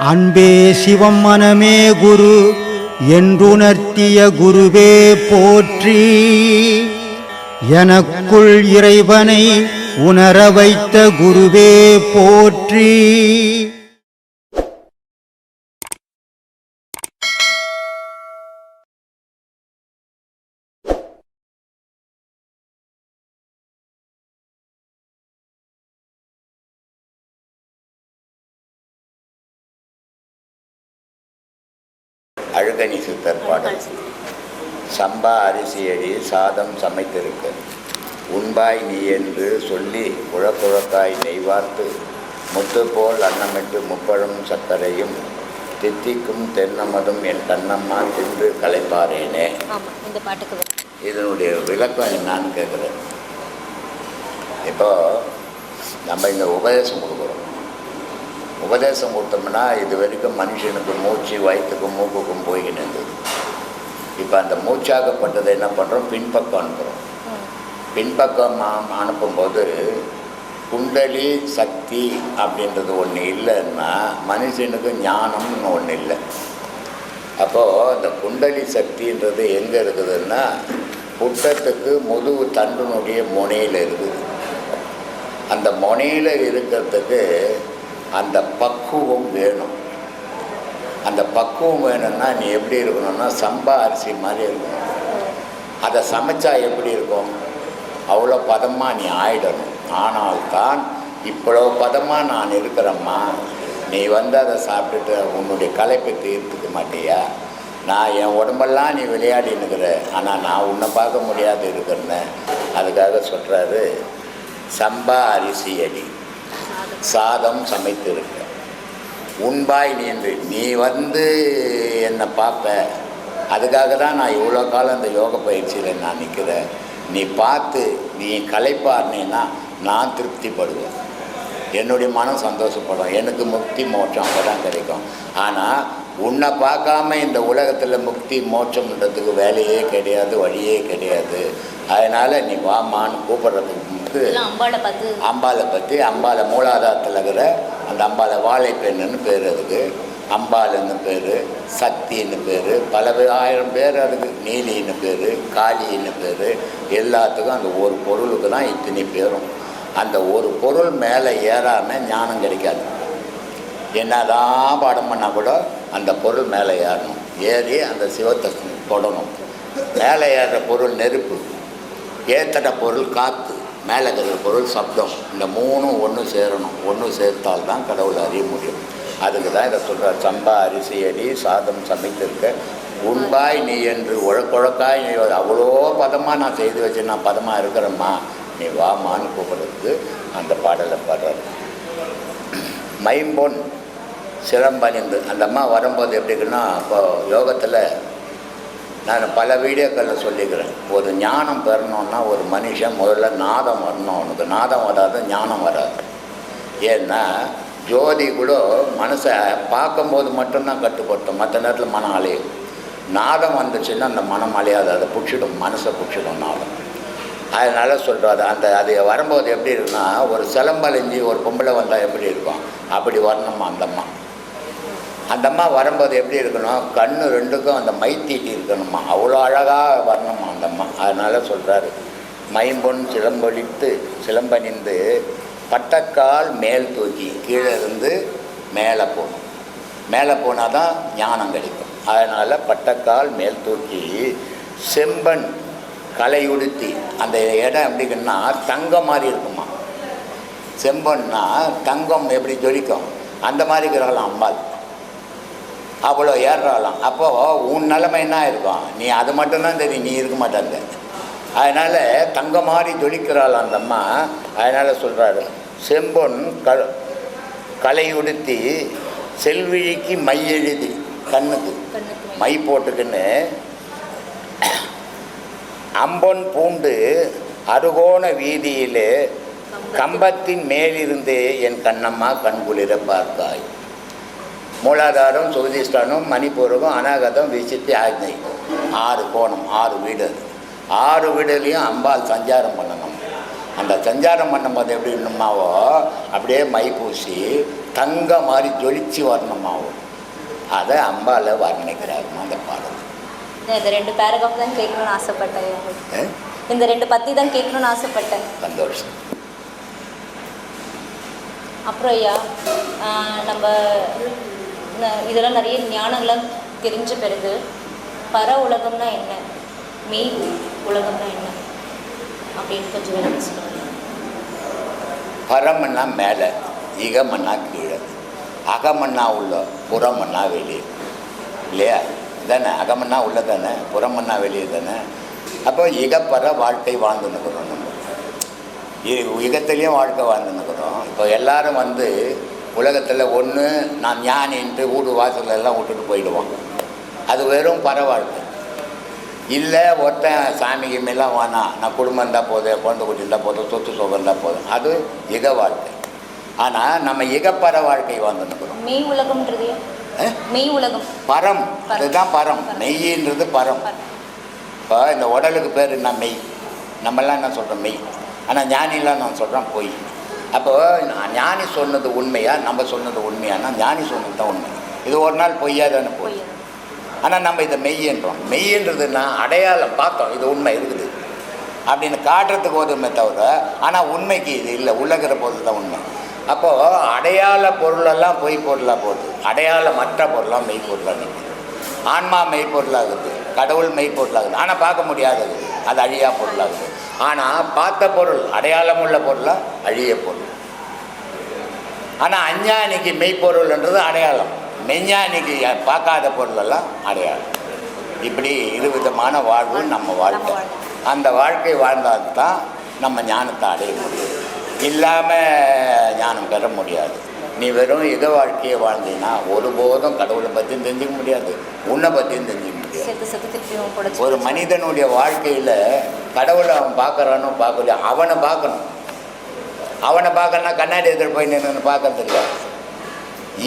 அன்பே சிவம் மனமே குரு என்றுணர்த்திய குருவே போற்றி. எனக்குள் இறைவனை உணர வைத்த குருவே போற்றி. அழுகணி சித்தர் பாடல். சம்பா அரிசியடி சாதம் சமைத்திருக்க உண்பாய் நீ என்று சொல்லி குழக்குழக்காய் நெய்வார்த்து முத்து போல் அன்னமிட்டு முப்பழும் சர்க்கரையும் தித்திக்கும் தென்னமதும் என் கண்ணம்மா தின்று களைப்பாரேனே. இதனுடைய விளக்கம் என்னான்னு கேட்குறேன். இப்போ நம்ம இந்த உபதேசம் கொடுக்குறோம். உபதேசம் கொடுத்தோம்னா இது வரைக்கும் மனுஷனுக்கு மூச்சு வயிற்றுக்கும் மூக்குக்கும் போய்கின்னு இருந்தது. இப்போ அந்த மூச்சாகப்பட்டதை என்ன பண்ணுறோம், பின்பக்கம் அனுப்புகிறோம். பின்பக்கம் அனுப்பும்போது குண்டலி சக்தி அப்படின்றது ஒன்று இல்லைன்னா மனுஷனுக்கு ஞானம்னு ஒன்று இல்லை. அப்போது அந்த குண்டலி சக்தின்றது எங்கே இருக்குதுன்னா புட்டத்துக்கு முதுகு தண்டினுடைய முனையில் இருக்குது. அந்த முனையில் இருக்கிறதுக்கு அந்த பக்குவம் வேணும். அந்த பக்குவம் வேணும்னா நீ எப்படி இருக்கணும்னா சம்பா அரிசி மாதிரி இருக்கணும். அதை சமைச்சா எப்படி இருக்கும், அவ்வளோ பதமாக நீ ஆயிடணும். ஆனால்தான் இவ்வளோ பதமாக நான் இருக்கிறேம்மா, நீ வந்து அதை சாப்பிட்டுட்டு உன்னுடைய களைப்பை தீர்த்துக்க மாட்டியா? நான் என் உடம்பெல்லாம் நீ விளையாடின்னுக்கிற, ஆனால் நான் உன்னை பார்க்க முடியாது இருக்கிறேன். அதுக்காக சொல்கிறாரு, சம்பா அரிசி அடி சாதம் சமைத்திருக்க உண்பாய் நீ என்று நீ வந்து என்னை பார்ப்ப. அதுக்காக தான் நான் இவ்வளோ காலம் அந்த யோக பயிற்சியில் நான் நிற்கிறேன். நீ பார்த்து நீ களைப்பார்னேன்னா நான் திருப்திப்படுவேன், என்னுடைய மனம் சந்தோஷப்படும், எனக்கு முக்தி மோட்சம் அப்போ தான் கிடைக்கும். ஆனால் உன்னை பார்க்காம இந்த உலகத்தில் முக்தி மோட்சம்ன்றதுக்கு வேலையே கிடையாது, வழியே கிடையாது. அதனால் நீ வாமான்னு கூப்பிட்றதுக்கு அம்பாலை பற்றி அம்பாலை மூலாதாரத்தில் இருக்கிற அந்த அம்பாலை வாழைப்பெண்ணுன்னு பேர், அதுக்கு அம்பாளுன்னு பேர், சக்தின்னு பேர், பல ஆயிரம் பேர் அதுக்கு, நீலின்னு பேர், காளின்னு பேர். எல்லாத்துக்கும் அந்த ஒரு பொருளுக்கு தான் இத்தனை பேரும். அந்த ஒரு பொருள் மேலே ஏறாமல் ஞானம் கிடைக்காது. என்னதான் பாடம் பண்ணால் கூட அந்த பொருள் மேலே ஏறணும். ஏறி அந்த சிவத்தை தொடணும். மேலே ஏறுற பொருள் நெருப்பு, ஏத்தட பொருள் காற்று, மேலே இருக்கிற பொருள் சப்தம். இந்த மூணும் ஒன்று சேரணும். ஒன்று சேர்த்தால்தான் கடவுளை அறிய முடியும். அதுக்கு தான் இதை சொல்கிறார். சம்பா அரிசி அடி சாதம் சமைத்திருக்க உண்பாய் நீ என்று உழக்குழக்காய் நீ அவ்வளோ பதமாக நான் செய்து வச்சு நான் பதமாக இருக்கிறேம்மா, நீ வாமான்னு கூப்பிட்றதுக்கு அந்த பாடலை பாடுறாரு. மைம்பொன் சிலம்பணிந்து அந்த அம்மா வரும்போது எப்படி இருக்குன்னா, இப்போ யோகத்தில் நான் பல வீடியோக்களில் சொல்லிக்கிறேன், ஒரு ஞானம் பெறணுன்னா ஒரு மனுஷன் முதல்ல நாதம் வரணும். அவனுக்கு நாதம் வராது, ஞானம் வராது. ஏன்னா ஜோதி கூட மனசை பார்க்கும்போது மட்டும்தான் கட்டுப்படுத்தும், மற்ற நேரத்தில் மனம் அலையும். நாதம் வந்துச்சுன்னா அந்த மனம் அலையாது, அதை பிடிச்சிடும், மனசை பிடிச்சிடும் நாதம். அதனால் சொல்கிறாரு, அது வரும்போது எப்படி இருக்குன்னா, ஒரு சிலம்பழிஞ்சி ஒரு பொம்பளை வந்தால் எப்படி இருக்கும் அப்படி வரணுமா அந்தம்மா. அந்தம்மா வரும்போது எப்படி இருக்கணும், கண்ணு ரெண்டுக்கும் அந்த மை தீட்டி இருக்கணுமா, அவ்வளோ அழகாக வரணுமா அந்தம்மா. அதனால் சொல்கிறாரு, மைம்பொன் சிலம்பணிந்து பட்டக்கால் மேல் தூக்கி கீழே இருந்து மேலே போகணும். மேலே போனால் தான் ஞானம் கிடைக்கும். அதனால் பட்டக்கால் மேல் தூக்கி செம்பன் கலையுடுத்தி, அந்த இடம் எப்படின்னா தங்கம் மாதிரி இருக்குமா. செம்பன்னா தங்கம் எப்படி ஜொலிக்கும் அந்த மாதிரி இருக்கிறாளாம் அம்பாள், அவ்வளோ ஏறுறாளாம். அப்போது உன் நிலைமை என்ன இருக்கும், நீ அது மட்டும்தான் தெரியும், நீ இருக்க மாட்டாங்க. அதனால் தங்க மாதிரி ஜொலிக்கிறாளாம் அந்த அம்மா. அதனால் சொல்கிறாரு, செம்பொன் கலையுடுத்தி செல்விழிக்கு மை எழுதி, கண்ணுக்கு மை போட்டுக்குன்னு அம்பொன் பூண்டு அருகோண வீதியிலே கம்பத்தின் மேலிருந்து என் கண்ணம்மா கண்குளிர பார்த்தாய். மூலாதாரம், சுகதிஷ்டானம், மணிப்பூரகம், அநாகதம், விசித்தி, ஆக்னை, 6 கோணம், 6 வீடு. 6 வீடுலேயும் அம்பாள் சஞ்சாரம் பண்ணணும். அந்த சஞ்சாரம் பண்ணும்போது எப்படி இன்னுமாவோ அப்படியே மை பூசி தங்க மாதிரி ஜொலிச்சு வரணுமாவோ அதை அம்பால வர்ணிக்கிறாருமா அந்த பாடல். இந்த 2 பேராகிராஃப் தான் கேட்கணும்னு ஆசைப்பட்டேன். இந்த 2 பத்தி தான் கேட்கணும்னு ஆசைப்பட்டேன். சந்தோஷம். அப்புறம் ஐயா, நம்ம இதெல்லாம் நிறைய ஞானங்கள்லாம் தெரிஞ்ச பிறகு பர உலகம்னா என்ன, மெய் உலகம்னா என்ன அப்படின்னு கொஞ்சம் விளக்கி சொல்லுங்க. பரமன்னா மேலே, இகமன்னா கீழே, அகமன்னா உள்ள, புறமன்னா வெளியே இல்லையா தானே? அகமன்னா உள்ள தானே, புறமன்னா வெளியே தானே. அப்போ இகப்பற வாழ்க்கை வாழ்ந்துன்னுக்குறோம். நம்ம யுகத்துலேயும் வாழ்க்கை வாழ்ந்துன்னுக்குறோம். இப்போ எல்லாரும் வந்து உலகத்தில் ஒன்று நான் ஞானின்ட்டு வீடு வாசலெல்லாம் விட்டுட்டு போயிடுவான். அது வெறும் பற வாழ்க்கை. இல்லை ஒருத்தன் சாமிக்கு மேலாம் வேணாம், நான் குடும்பம் இருந்தால் போதும், குழந்தை குட்டி இருந்தால் போதும், சொத்து சுகம் இருந்தால் போதும், அது இக வாழ்க்கை. ஆனால் நம்ம இகப்பற வாழ்க்கை வாழ்ந்துன்னுக்குறோம். மெய் உலகம்ன்றது மெய் உலகம் பரம், அதுதான் பரம். மெய்யின்றது பரம். இப்போ இந்த உடலுக்கு பேர் என்ன? மெய். நம்மளாம் என்ன சொல்கிறோம்? மெய். ஆனால் ஞானிலாம் நான் சொல்கிறேன் பொய். அப்போது ஞானி சொன்னது உண்மையா, நம்ம சொன்னது உண்மையானா ஞானி சொன்னது தான் உண்மை. இது ஒரு நாள் பொய்யா தானே போய். ஆனால் நம்ம இதை மெய்யன்றோம். மெய்யன்றதுன்னா அடையாளம் பார்த்தோம், இது உண்மை இருக்குது அப்படின்னு காட்டுறதுக்கு போதுமே தவிர, ஆனால் உண்மைக்கு இது இல்லை, உள்ளகிற பொருள் தான் உண்மை. அப்போது அடையாள பொருளெல்லாம் பொய் பொருளாக போகுது, அடையாளமற்ற பொருளாக மெய் பொருளாக நிற்குது. ஆன்மா மெய்ப்பொருளாகுது, கடவுள் மெய்ப்பொருளாகுது. ஆனால் பார்க்க முடியாதது, அது அழியா பொருளாகுது. ஆனால் பார்த்த பொருள் அடையாளம் உள்ள பொருளாக அழிய பொருள். ஆனால் அஞ்ஞானிக்கு மெய்ப்பொருள்ன்றது அடையாளம், மெஞ்ஞானிக்கு பார்க்காத பொருளெல்லாம் அடையாளம். இப்படி இருவிதமான வாழ்வு நம்ம வாழ்க்கை. அந்த வாழ்க்கை வாழ்ந்தால்தான் நம்ம ஞானத்தை அடைய முடியும். இல்லாமல் ஞானம் பெற முடியாது. நீ வெறும் இக வாழ்க்கையை வாழ்ந்தீங்கன்னா ஒருபோதும் கடவுளை பற்றியும் தெரிஞ்சுக்க முடியாது, உன்னை பற்றியும் தெரிஞ்சுக்க முடியாது. ஒரு மனிதனுடைய வாழ்க்கையில் கடவுளை அவன் பார்க்குறானோ பார்க்கலையோ, அவனை பார்க்கணும். அவனை பார்க்கணுன்னா கண்ணாடி எதிர் போய் நின்று பார்க்கறது இல்லை.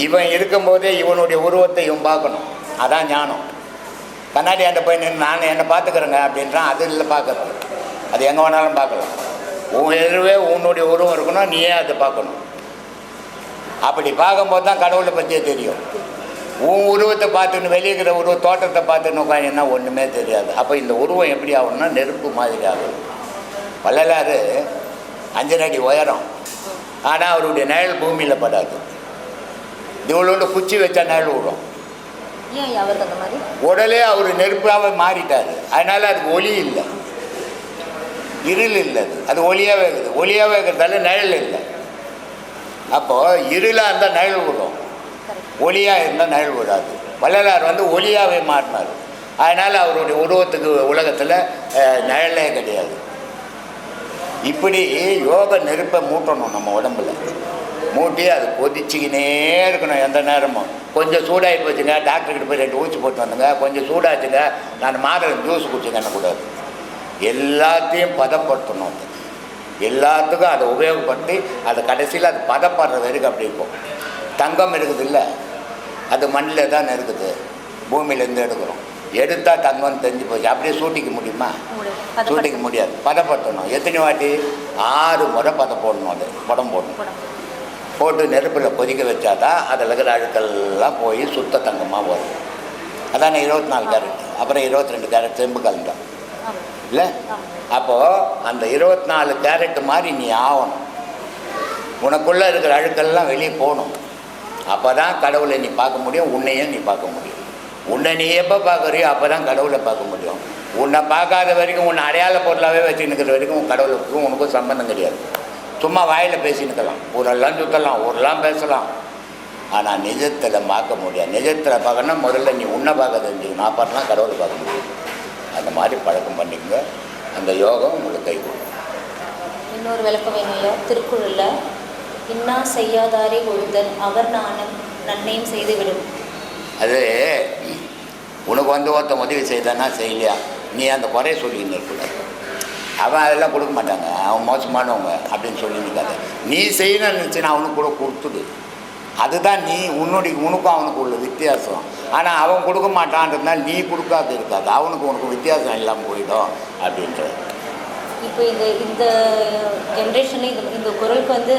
இவன் இருக்கும்போதே இவனுடைய உருவத்தை இவன் பார்க்கணும், அதான் ஞானம். கண்ணாடி என்கிட்ட போய் நின்று நான் என்னை பார்த்துக்கிறேங்க அப்படின்றான், அது இல்லை பார்க்கறது. அது எங்கே வேணாலும் பார்க்கலாம். உன் எதிர்வே உன்னுடைய உருவம் இருக்கணும், நீயே அதை பார்க்கணும். அப்படி பார்க்கும்போது தான் கடவுளை பற்றியே தெரியும். உன் உருவத்தை பார்த்துன்னு வெளியே இருக்கிற தோட்டத்தை பார்த்துன்னு உட்காந்துன்னா ஒன்றுமே தெரியாது. அப்போ இந்த உருவம் எப்படி ஆகணும்னா நெருப்பு மாதிரி ஆகும். வள்ளலார் 5 அடி உயரம், ஆனால் அவருடைய நிழல் பூமியில் படாது. இவ்வளோண்டு குச்சி வச்சா நிழல் விடும். உடலே அவர் நெருப்பாக மாறிட்டார். அதனால் அதுக்கு ஒளி இல்லை, இருள் இல்லை. அது ஒளியாகவே இருக்குது. ஒளியாகவே இருக்கிறதால நிழல் இல்லை. அப்போது இருளாக இருந்தால் நிழல் விடும், ஒளியாக இருந்தால் நிழல் விடாது. வள்ளலார் வந்து ஒளியாகவே மாறினார். அதனால் அவருடைய உருவத்துக்கு உலகத்தில் நிழலே கிடையாது. இப்படி யோக நெருப்பை மூட்டணும் நம்ம உடம்புல. மூட்டி அது கொதிச்சிக்கினே இருக்கணும் எந்த நேரமும். கொஞ்சம் சூடாகி போச்சுங்க, டாக்டர்கிட்ட போய் 2 ஊசி போட்டு வந்துங்க. கொஞ்சம் சூடாச்சுங்க, நான் மாதுளை ஜூஸ் குடிச்சுங்க என்னக்கூடாது. எல்லாத்தையும் பதப்படுத்தணும். எல்லாத்துக்கும் அதை உபயோகப்படுத்தி அதை கடைசியில் அது பதப்படுற வரைக்கும் அப்படி இருக்கும். தங்கம் இருக்குது இல்லை, அது மண்ணில் தான் இருக்குது, பூமியிலேருந்து எடுக்கிறோம். எடுத்தால் தங்கம் தெரிஞ்சு போச்சு. அப்படியே சூட்டிக்க முடியுமா? சூட்டிக்க முடியாது. பதப்படுத்தணும். எத்தனை வாட்டி? 6 முறை பதம் போடணும். அது படம் போடணும். போட்டு நெருப்பில் கொதிக்க வச்சா தான் அதில் இருக்கிற அழுக்கெல்லாம் போய் சுத்த தங்கமாக வரும். அதானே 24 கேரட். அப்புறம் 22 கேரட் செம்பு கலந்தான் இல்லை? அப்போது அந்த 24 கேரட் மாதிரி நீ ஆகணும். உனக்குள்ளே இருக்கிற அழுக்கெல்லாம் வெளியே போகணும். அப்போ தான் கடவுளை நீ பார்க்க முடியும், உன்னையும் நீ பார்க்க முடியும். உன்னை நீ எப்போ பார்க்குறியோ அப்போ தான் கடவுளை பார்க்க முடியும். உன்னை பார்க்காத வரைக்கும், உன்னை அடையாள பொருளாகவே வச்சுன்னுக்கிற வரைக்கும் உன் கடவுளுக்கும் உனக்கும் சம்பந்தம் கிடையாது. சும்மா வாயில் பேசினுக்கலாம், ஊரெல்லாம் சுற்றலாம், ஊரெல்லாம் பேசலாம். ஆனால் நிஜத்தில் பார்க்க முடியாது. நிஜத்தில் பார்க்கணுன்னா முதல்ல நீ உன்னை பார்க்க தெரிஞ்சுக்கணும், அப்புறம் தான் கடவுளை பார்க்க முடியும். அந்த மாதிரி பழக்கம் பண்ணிக்கங்க. அந்த யோகம் உங்களுக்கு கை கொடுக்கும். இன்னொரு விளக்கம் வேணும். திருக்குறளில் இன்னா செய்யாதாரே ஒருதல் அவர் நானும் நன்மையும் செய்துவிடும். அது உனக்கு வந்து ஒருத்தன் உதவி செய்தானா செய்யலையா, நீ அந்த குறைய சொல்லின்னு இருக்கக்கூடாது. அவன் அதெல்லாம் கொடுக்க மாட்டாங்க, அவன் மோசமானவங்க அப்படின்னு சொல்லி நிற்காத. நீ செய்யணும்னு நினச்சின்னா அவனுக்கு கூட கொடுத்துடு. அதுதான் நீ உனக்கும் அவனுக்கு உள்ள வித்தியாசம். ஆனால் அவன் கொடுக்க மாட்டான்றதுனால நீ கொடுக்காது இருக்காது, அவனுக்கு உனக்கு வித்தியாசம் இல்லாமல் போயிடும் அப்படின்றது. இப்போ இந்த ஜென்ரேஷனில் இந்த குரலுக்கு வந்து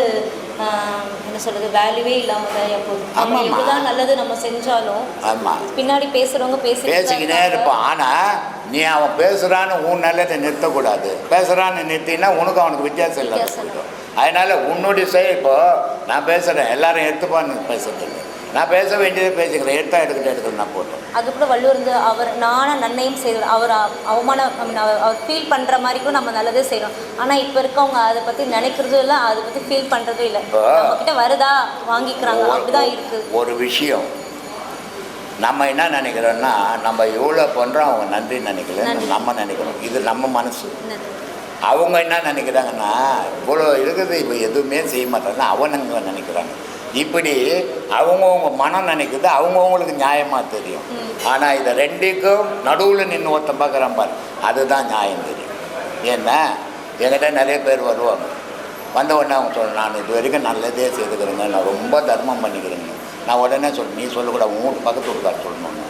என்ன சொல்கிறது வேல்யூவே இல்லாமல் தான் போகுது. நம்ம ஆமாம்மா. எவ்வளோதான் நல்லது நம்ம செஞ்சாலும் ஆமாம், பின்னாடி பேசுகிறவங்க பேசிக்கினே இருப்பான். ஆனால் நீ அவன் பேசுகிறான்னு உன் நல்லதை நிறுத்தக்கூடாது. பேசுகிறான்னு நிறுத்தினா உனக்கு அவனுக்கு வித்தியாசம் இல்லை. அதனால் உன்னுடைய செயல் இப்போ நான் பேசுகிறேன், எல்லாரும் எடுத்துப்பான்னு பேசுறதில்லை. நான் பேச வேண்டியதை பேசிக்கிறேன், எடுக்கல நான் போட்டேன். அது கூட வள்ளுவர் வந்து அவர் நானும் நன்மையும் செய்கிறோம், அவர் அவமானம் அவர் ஃபீல் பண்ணுற மாதிரி கூட நம்ம நல்லதே செய்யணும். ஆனால் இப்போ இருக்கவங்க அதை பற்றி நினைக்கிறதும் இல்லை, அதை பற்றி ஃபீல் பண்ணுறதும் இல்லை. நம்மக்கிட்ட வருதா வாங்கிக்கிறாங்க, அப்படிதான் இருக்குது. ஒரு விஷயம் நம்ம என்ன நினைக்கிறோன்னா, நம்ம எவ்வளோ பண்ணுறோம் அவங்க நன்றி நினைக்கல, நம்ம நினைக்கிறோம். இது நம்ம மனசு. அவங்க என்ன நினைக்கிறாங்கன்னா, இவ்வளோ இருக்குது இப்போ எதுவுமே செய்ய மாட்டாங்க அவனுங்க நினைக்கிறாங்க. இப்படி அவங்கவுங்க மனம் நினைக்குது, அவங்கவுங்களுக்கு நியாயமாக தெரியும். ஆனால் இதை ரெண்டுக்கும் நடுவில் நின்று ஒருத்தன் பார்க்குறான் பாரு, அதுதான் நியாயம் தெரியும். ஏன்னா என்கிட்ட நிறைய பேர் வருவாங்க, வந்த உடனே அவங்க சொல்லணும், நான் இது வரைக்கும் நல்லதே செய்துக்கிறேங்க, நான் ரொம்ப தர்மம் பண்ணிக்கிறேங்க. நான் உடனே நீ சொல்லக்கூடாது, உன் வீட்டு பக்கத்து வீட்டுக்கார சொல்லணும்னு.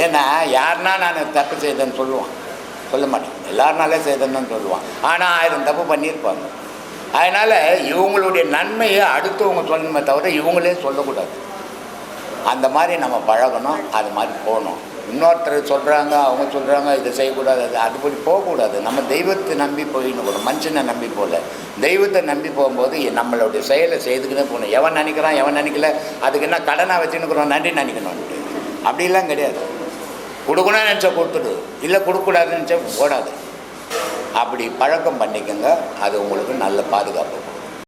ஏன்னா யாருன்னா நான் தப்பு செய்தேன்னு சொல்லுவான், சொல்ல மாட்டேன். எல்லாருனாலே செய்தேன்னு சொல்லுவான். ஆனால் 1000 தப்பு பண்ணியிருப்பாங்க. அதனால் இவங்களுடைய நன்மையை அடுத்தவங்க சொல்லணுமே தவிர இவங்களே சொல்லக்கூடாது. அந்த மாதிரி நம்ம பழகணும், அது மாதிரி போகணும். இன்னொருத்தர் சொல்கிறாங்க, அவங்க சொல்கிறாங்க இதை செய்யக்கூடாது, அதுபடி போகக்கூடாது. நம்ம தெய்வத்தை நம்பி போயின்னு கூட, மனுஷனை நம்பி போகல, தெய்வத்தை நம்பி போகும்போது நம்மளுடைய செயலை செய்துக்கிட்டே போகணும். எவன் நினைக்கிறான் எவன் நினைக்கல, அதுக்கு என்ன கடனாக வச்சுன்னுக்குறோம் நன்றி நினைக்கணும்ட்டு அப்படிலாம் கிடையாது. கொடுக்கணும்னு நினச்சா கொடுத்துடு, இல்லை கொடுக்கக்கூடாதுன்னு நினச்சா போடாது. அப்படி பழக்கம் பண்ணிக்கோங்க, அது உங்களுக்கு நல்ல பாதுகாப்பு.